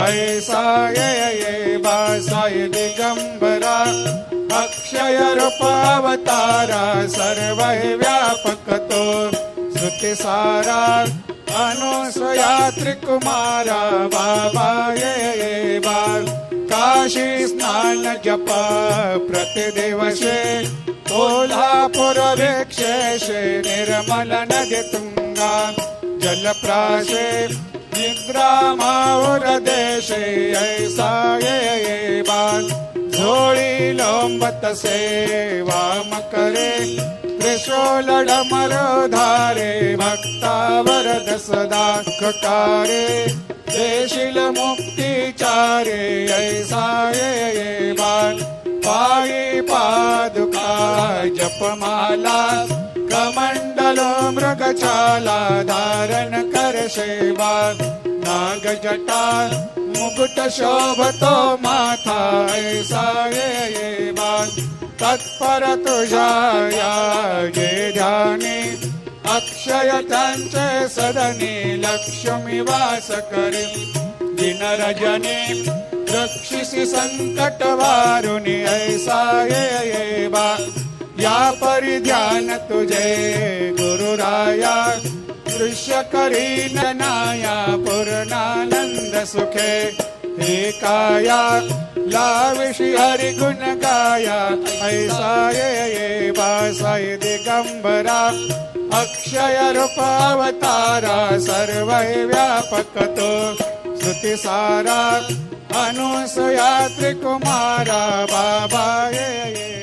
ऐसा ये बासाय दिगंबरा अक्षय रूपावतारा सर्व व्यापक तो श्रुति सारा अनुसया त्रिकुमारा बाबा ये बाल काशी स्नान जपा प्रतिदिवसे कोल्हापुर भिक्षेशे निर्मल नदी तुंगा जलप्राशे निद्रामावर देशे ऐसा ये बाल झोळी लोंबत सेवाम करे त्रिशूलडमर धारे भक्तावरद सदा ककारे देशील मुक्तिचारे ऐसा ये बाल पायी पादुका जपमाला कमंडल मृगछाला धारण करशे बाल नाग जटा मुकुट शोभतो माथा ऐसा ये बाल तत्पर तुझा ये ध्यानी अक्षय त्यांचे सदनी लक्ष्मी वास करी दिन रजनी रक्षिसी संकट वारुनी ऐसा ये बा या परिध्यान तुझे गुरुराया दृश्य करी नाया पूर्णानंद सुखे हे काया लाविषि हरि गुण गाया ऐसा ये बासाय दिगंबरा अक्षय रूपावतारा सर्व व्यापक तो श्रुति सारा अनुसया त्रिकुमारा बाबा ये